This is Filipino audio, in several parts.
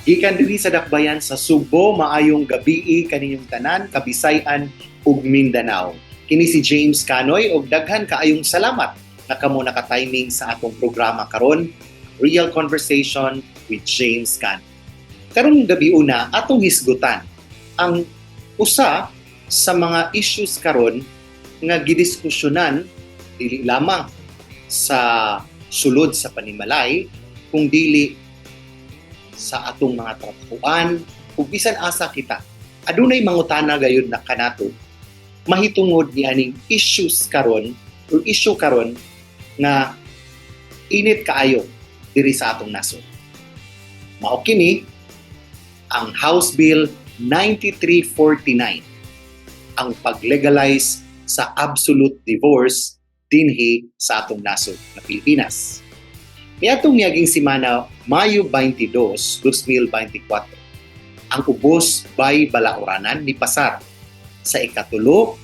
Gikan diri sa dakbayan sa Subo, maayong gabii kaninyong tanan, Kabisayan ug Mindanao. Kini si James Canoy ug daghan kaayong salamat na kamo naka-timing sa atong programa karon, Real Conversation with James Canoy. Karong gabi una atong hisgutan ang usa sa mga issues karon nga gidiskusyonan dili lamang sa sulod sa panimalay kung dili sa atong mga trabahoan ug bisan asa kita. Adunay mangutana gayud na kanato mahitungod ni aning issues karon o issue karon nga init kaayo diri sa atong nasod. Mao kini ang House Bill 9349, ang pag-legalize sa absolute divorce dinhi sa atong nasod na Pilipinas. Niadtong miaging semana, Mayo 22, 2024, ang ubos bay balaoranan ni pasar sa ikatulo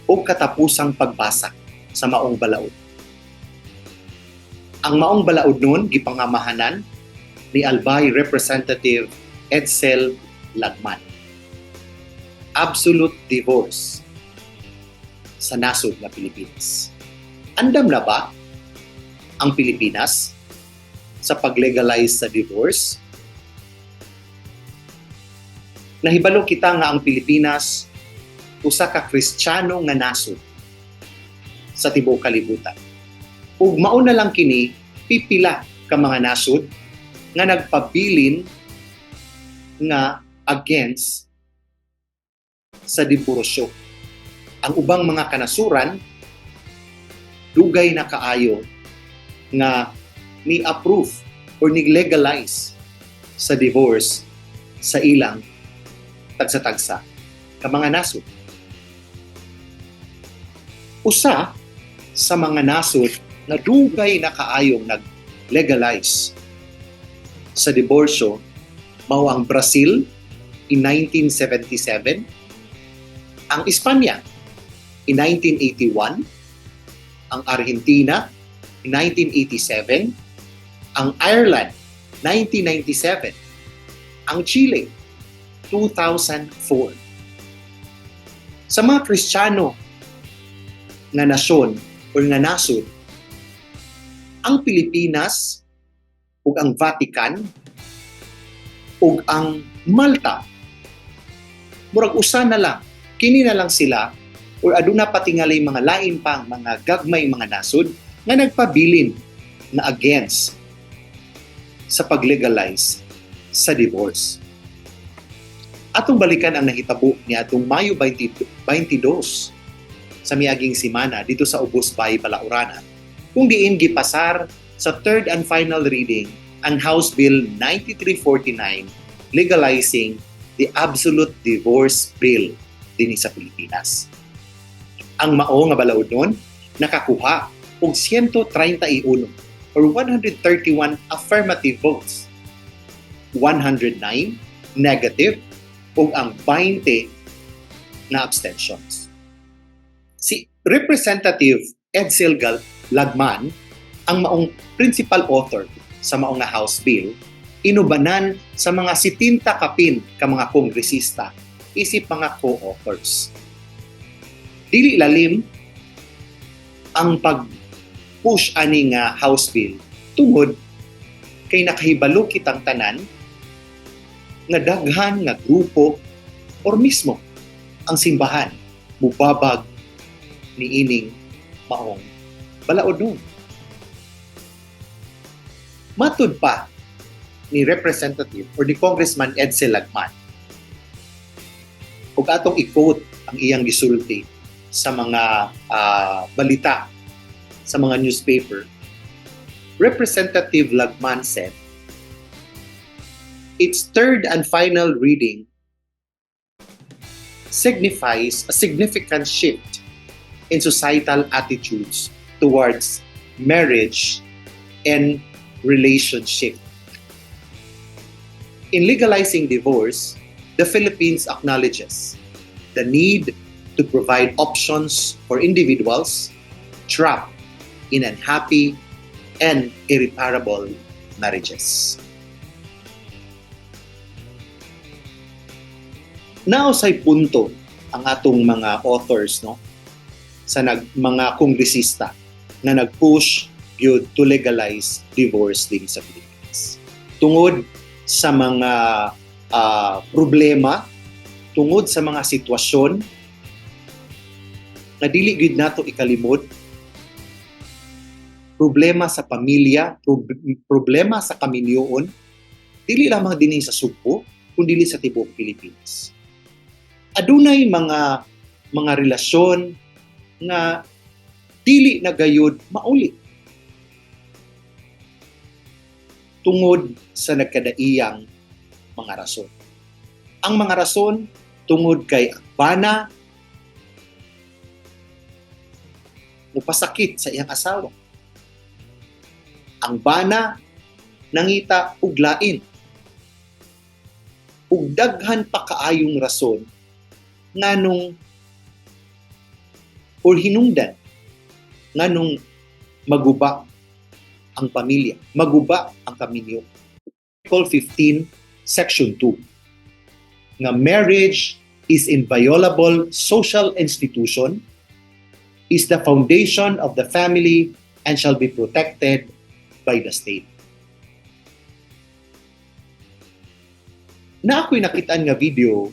o katapusang pagbasa sa maong balaod. Ang maong balaod nun gipangamahanan ni Albay Representative Edsel Lagman. Absolute divorce sa nasod na Pilipinas. Andam na ba ang Pilipinas sa pag-legalize sa divorce? Nahibalo kita nga ang Pilipinas usa ka Kristiyano nga nasod sa tibuok kalibutan. Ug mao na lang kini pipila ka mga nasod nga nagpabilin nga against sa diborsyo. Ang ubang mga kanasuran dugay na kaayo nga ni-approve or ni-legalize sa divorce sa ilang tagsa-tagsa ka mga nasod. Usa sa mga nasod na dugay na kaayong nag-legalize sa diborsyo mao ang Brazil in 1977, ang Espanya in 1981, ang Argentina in 1987, ang Ireland 1997, ang Chile 2004. Sa mga Kristiyano nga nasyon o nga nasod, ang Pilipinas ug ang Vatican ug ang Malta murag usa na lang, kini na lang sila o aduna pa tingali mga lain pang mga gagmay mga nasod nga nagpabilin na against sa pag-legalize sa divorce. Atong balikan ang nahitabo ni atong Mayo 22 sa miaging semana dito sa Ubos Bay, Balaoranan, kung diin gipasar sa third and final reading ang House Bill 9349 legalizing the absolute divorce bill dinhi sa Pilipinas. Ang mao nga balaod nun nakakuha og 131 or 131 affirmative votes, 109 negative ug ang 20 na abstentions. Si Representative Edsel Lagman, ang maong principal author sa maong nga House Bill, inubanan sa mga 70 kapin ka mga kongresista isip mga co-authors. Dili lalim ang pag-push ani nga House Bill tungod kay nakahibalo kitang tanan nga daghan nga grupo or mismo ang simbahan mubabag ni ining maong balaod nun. Matud pa ni Representative or ni Congressman Edsel Lagman, ug atong i-quote ang iyang gisulti sa mga balita sa mga newspaper, Representative Lagman said, its third and final reading signifies a significant shift in societal attitudes towards marriage and relationship. In legalizing divorce, the Philippines acknowledges the need to provide options for individuals trapped in unhappy and irreparable marriages. nausay punto ang atong mga authors, no, sa mga kongresista na nag-push yun to legalize divorce din sa Pilipinas. Tungod sa mga problema, tungod sa mga sitwasyon na dili gid nato ikalimot, problema sa pamilya, problema sa kaminyoon, dili lamang dinhi sa Sugbo, kundi sa tibuok Pilipinas. Adunay mga relasyon nga dili na gayud mauli tungod sa nagkadaiyang mga rason. Ang mga rason tungod kay bana mupasakit sa iyang asawa. Ang bana nangita og lain. Ug daghan pa kaayong rason nganong or hinungdan nganong maguba ang pamilya, maguba ang kaminyo. Article 15, Section 2, nga marriage is inviolable social institution, is the foundation of the family, and shall be protected by the state. Na ako'y nakitaan nga video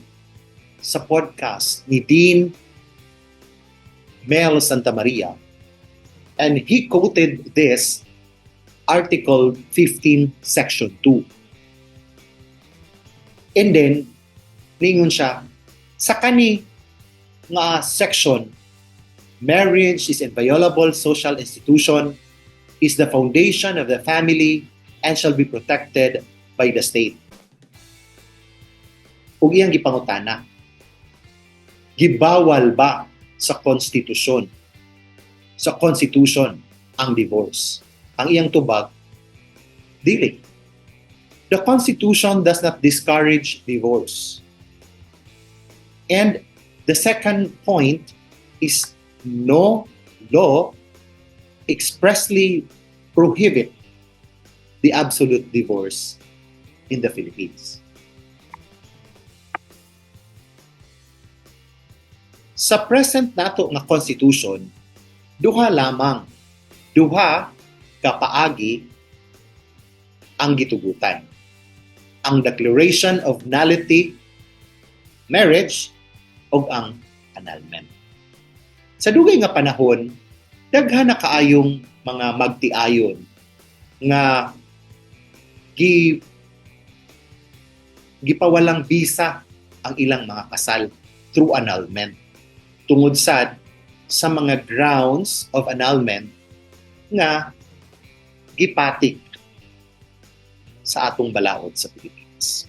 sa podcast ni Dean Mel Santamaria, and he quoted this Article 15, Section 2. And then, ningon siya, sa kani nga section, marriage is inviolable social institution, is the foundation of the family, and shall be protected by the state. Ug iyang gipangutana, gibawal ba sa konstitusyon? Sa constitution ang divorce? Ang iyang tubag, dili. The Constitution does not discourage divorce. And the second point is no law expressly prohibit the absolute divorce in the Philippines. Sa present nato nga constitution, duha kapaagi ang gitugutan. Ang declaration of nullity, marriage, o ang annulment. Sa dugay nga panahon, daghan na kaayong mga magtiayon nga gipawalang bisa ang ilang mga kasal through annulment. Tungod sa mga grounds of annulment nga gipatik sa atong balaod sa Pilipinas.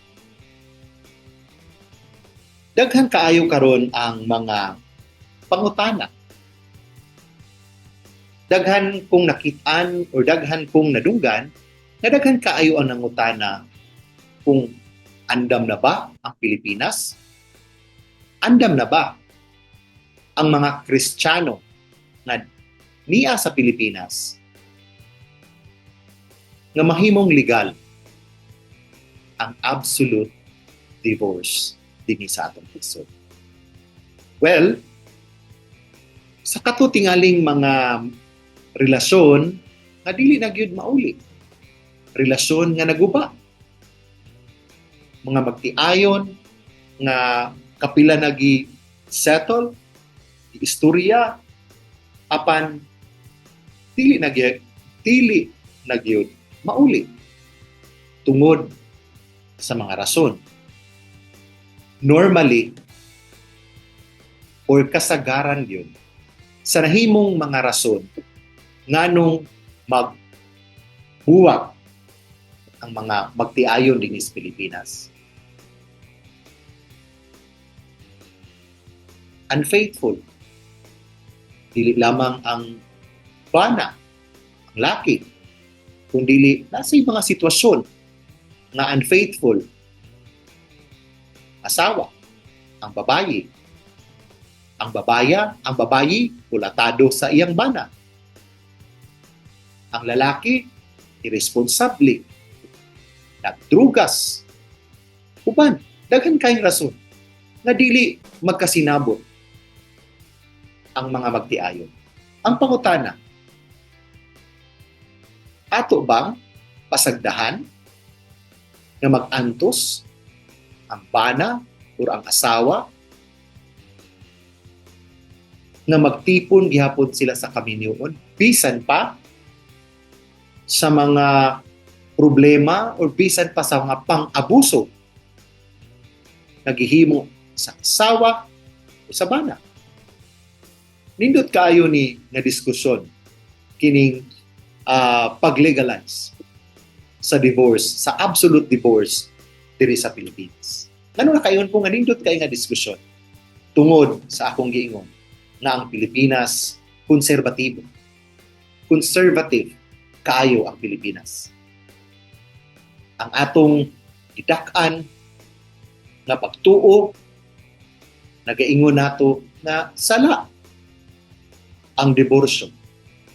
Daghan kaayo karon ang mga pangutana. Daghan kong nakitaan o daghan kong nadunggan na daghan kaayo ang nangutana kung andam na ba ang Pilipinas? Andam na ba ang mga Kristiyano na niya sa Pilipinas nga mahimong legal ang absolute divorce dinhi sa atong puso? Well, sa katutingaling mga relasyon nga dili na gyud mauli, relasyon nga naguba, mga magtiayon nga kapila nagi settle istorya apan dili na gyud mauli tungod sa mga rason. Normally or kasagaran yun sa nahimong mga rason nganong magbuwag ang mga magtiayon dinhi sa Pilipinas. Unfaithful. Dili lamang ang bana, ang laki, kundi nasa mga sitwasyon na unfaithful. Asawa, ang babayi. Ang babayi, ulatado sa iyang bana. Ang lalaki, irresponsable, nagdrugas. Uban, daghan kayong rason. nga dili magkasinabot ang mga magtiayon. Ang pangutana, ato bang pasagdahan nga mag-antos ang bana o ang asawa nga magtipon gihapon sila sa kaminyoon bisan pa sa mga problema o bisan pa sa mga pang-abuso nagihimo sa asawa o sa bana. Nindot kaayo ni nga diskusyon kining pag-legalize sa divorce, sa absolute divorce diri sa Philippines. Ano na kayon po nga nindot kay nga diskusyon tungod sa akong giingon na ang Pilipinas konserbatibo. Conservative kaayo ang Pilipinas. Ang atong gidak-an na pagtuo nagaingon nato na sala ang diborsyo,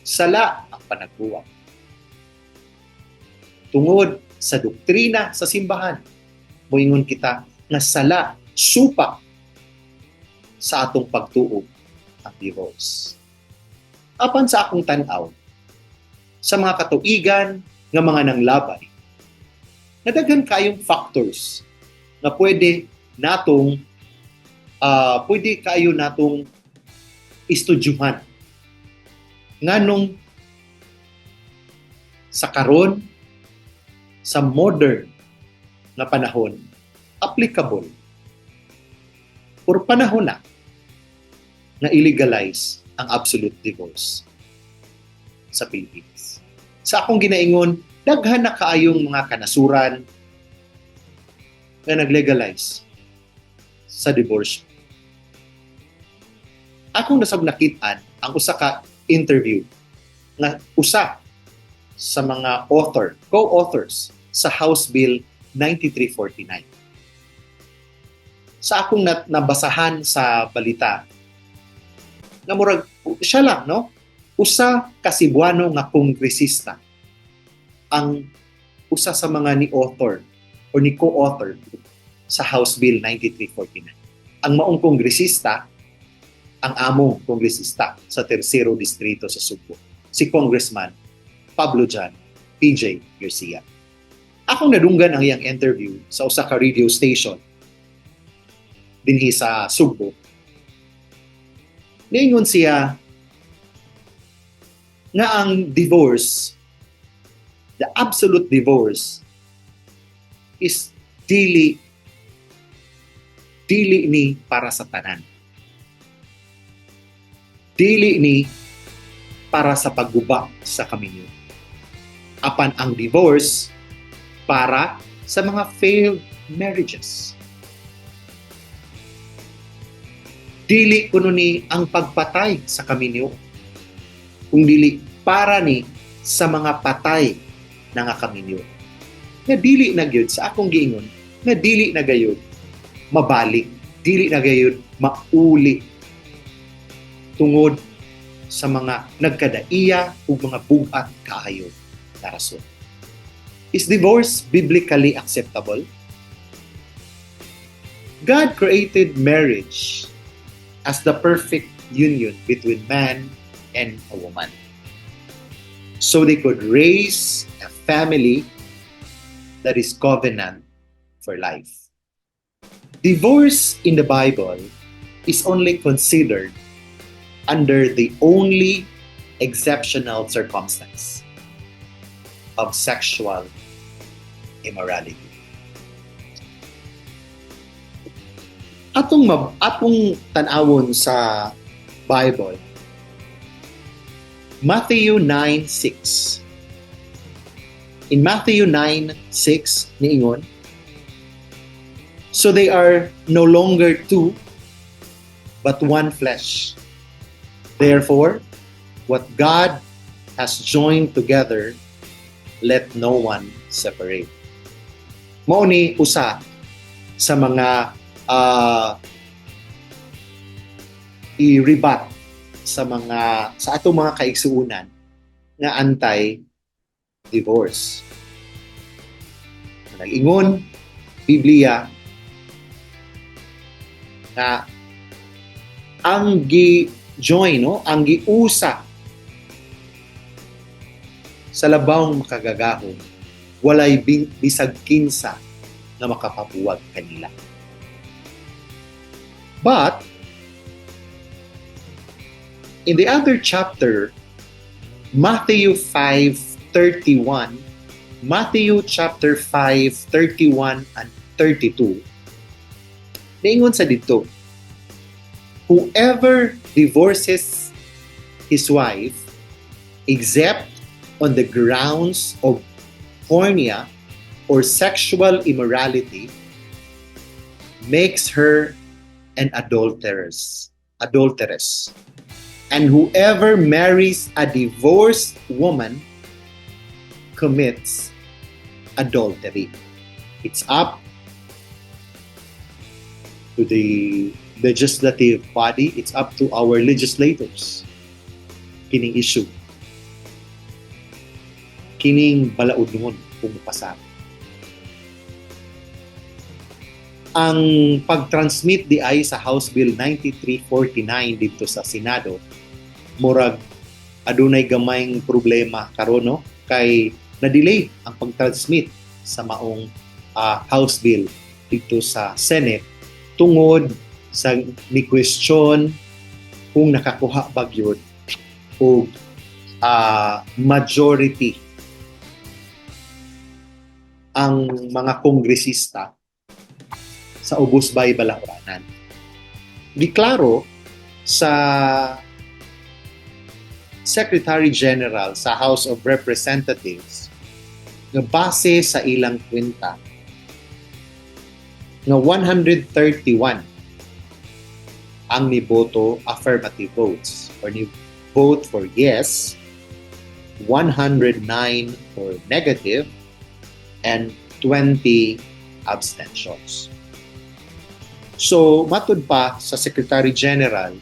sala ang panagbuwag. Tungod sa doktrina sa simbahan, moingon kita nga sala, supa sa atong pagtuo ang divorce. Apan sa akong tan-aw, sa mga katuigan nga mga nanglabay, nadaghan kayong factors na pwede kayo natong istudyuhan. Nganong sa karon sa modern na panahon applicable or panahon na illegalize ang absolute divorce sa Philippines. Sa akong ginaingon, daghan na kaayong mga kanasuran na nag-legalize sa divorce. Akong nasab nakitaan ang usa ka interview na usa sa mga co-authors sa House Bill 9349. Sa akong nabasahan sa balita, na murag siya lang, no? Usa ka Cebuano nga kongresista ang usa sa mga ni-author o ni co-author sa House Bill 9349. Ang maong kongresista, ang among kongresista sa Tercero Distrito sa Subo, si Congressman Pablo Jan PJ Garcia. Akong nadunggan ang iyang interview sa usa ka radio station dinhi sa Subo. Niingon siya nga ang divorce, the absolute divorce, is dili ni para sa tanan. Dili ni para sa paggubak sa kaminyo. Apan ang divorce para sa mga failed marriages. Dili kuno ni ang pagpatay sa kaminyo, kung dili para ni sa mga patay na nga kaminyo. Nga dili na gyud sa akong giingon, nga dili na gayud mabalik, dili na gayud mauli tungod sa mga nagkadaiya o mga buhat kaayo na rason. Is divorce biblically acceptable? God created marriage as the perfect union between man and a woman, so they could raise a family that is covenant for life. Divorce in the Bible is only considered under the only exceptional circumstance of sexual immorality. Atong tan-awon sa Bible, Matthew 9:6. In Matthew 9:6 niingon, so they are no longer two, but one flesh. Therefore, what God has joined together, let no one separate. Mao ni usa sa mga i-rebat sa atong mga kaigsuunan nga anti-divorce. Nag-ingon Biblia nga ang gi-join, no? Ang giusa sa labawng makagagahon, walay bisag kinsa na makapabuwag kanila. But, in the other chapter, Matthew 5:31, Matthew chapter 5:31 and 32, naingon sa dito, whoever divorces his wife, except on the grounds of porneia or sexual immorality, makes her an adulteress. And whoever marries a divorced woman commits adultery. It's up to the legislative body, it's up to our legislators kining issue, kining balaudnon kung pasar. Ang pag-transmit di ay sa House Bill 9349 dito sa Senado, murag adunay gamayng problema karon, no? Kay na-delay ang pag-transmit sa maong House Bill dito sa Senate tungod sa ni question kung nakakuha ba gyud og majority ang mga kongresista sa ubos bay balauranan. Giklaro sa Secretary General sa House of Representatives nga base sa ilang kwenta nga 131 ang niboto affirmative votes or ni vote for yes, 109 for negative, and 20 abstentions. So, matud pa sa Secretary General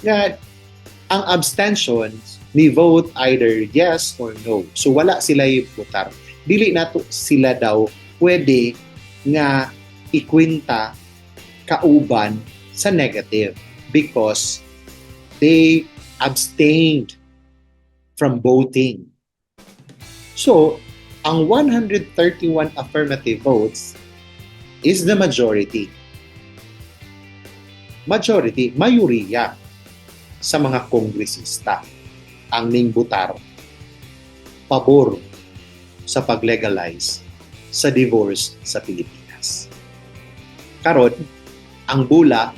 nga ang abstentions ni vote either yes or no. So, wala sila yung votar. Dili nato sila daw pwede nga ikwinta kauban sa negative because they abstained from voting. So, ang 131 affirmative votes is the majority. Mayoriya sa mga kongresista ang ningbutar pabor sa pag-legalize sa divorce sa Pilipinas. Karon, ang bula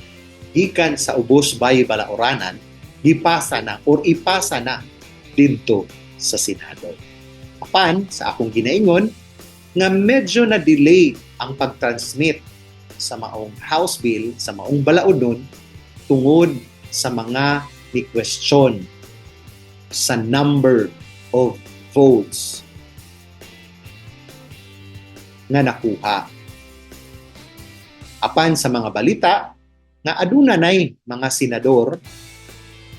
gikan sa ubos bay balauranan ipasa na dito sa Senado. Apan sa akong ginaingon nga medyo na delay ang pag-transmit sa maong House Bill, sa maong balaudon tungod sa mga ni-question sa number of votes nga nakuha. Apan sa mga balita nga aduna nay mga senador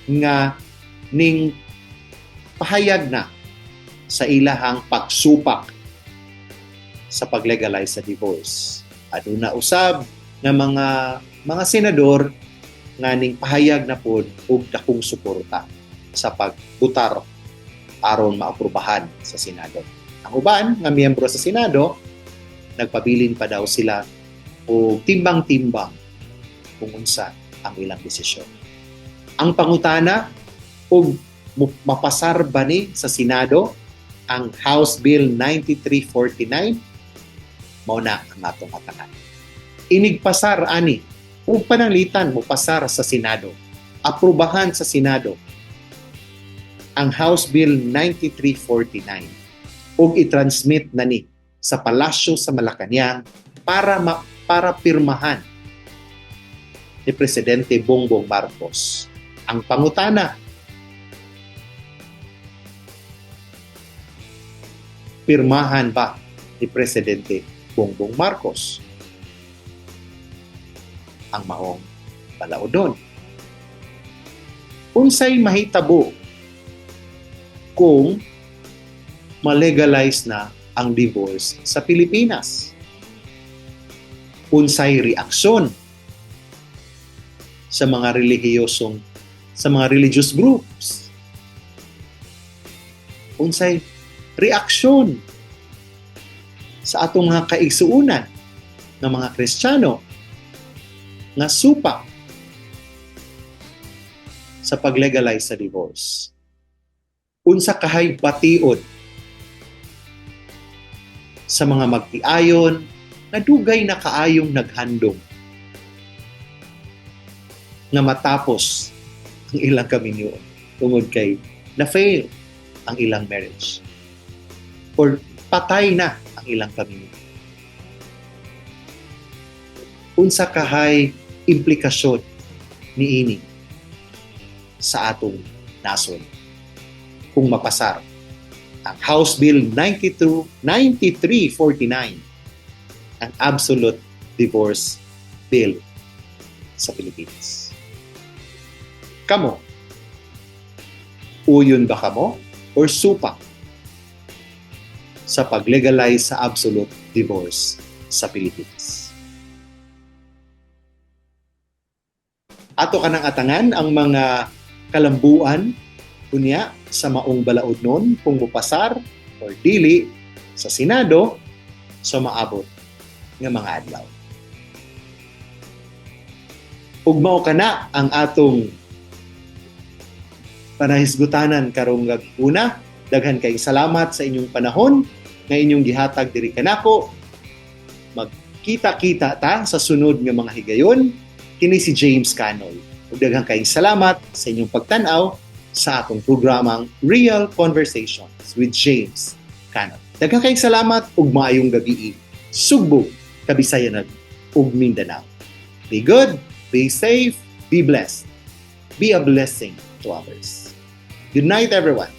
nga ning pahayag na sa ilahang pagsupak sa pag-legalize sa divorce. Aduna usab nga mga senador nga ning pahayag na pod og dakong suporta sa pagbutar aron maaprubahan sa Senado. Ang uban nga miyembro sa Senado nagpabilin pa daw sila o timbang-timbang kung unsa ang ilang desisyon. Ang pangutana og mapasar ba ni sa Senado ang House Bill 9349 mao na ang atong hatagan. Inigpasar ani ug pananglitan mo pasar sa Senado, aprubahan sa Senado ang House Bill 9349 ug i-transmit na ni sa Palasyo sa Malacañang para pirmahan ni Presidente Bongbong Marcos. Ang pangutana, pirmahan ba ni Presidente Bongbong Marcos ang maong balaudon? Unsay mahitabo kung ma-legalize na ang divorce sa Pilipinas? Unsay reaksyon sa mga religious groups. Unsay reaksyon sa atong mga kaigsuunan ng mga Kristiyano nga supak sa pag-legalize sa divorce. Unsa kahay batiod sa mga magtiayon na dugay na kaayong naghandom nga matapos ang ilang kaminyoon tungod kay na-fail ang ilang marriage or patay na ang ilang kaminyoon. Unsa kahay implikasyon niini sa atong nason kung mapasar ang House Bill 9349, ang Absolute Divorce Bill sa Pilipinas. Kamo, uyon ba kamo or supak sa pag-legalize sa absolute divorce sa Pilipinas? Ato kanang atangan ang mga kalambuan unya sa maong balaod nun kung mupasar or dili sa Senado sa maabot nga mga adlaw. Ug mao kana ang atong panahisgutanan karong gabi. Una, daghan kayong salamat sa inyong panahon nga inyong gihatag diri kanako. Magkita-kita ta sa sunod nga mga higayon. Kini si James Canoy. Ug daghang kayong salamat sa inyong pagtan-aw sa atong programang Real Conversations with James Canoy. Daghang kayong salamat ug maayong gabi. Sugbog, Kabisayan ug Mindanao. Be good, be safe, be blessed. Be a blessing to others. Good night, everyone.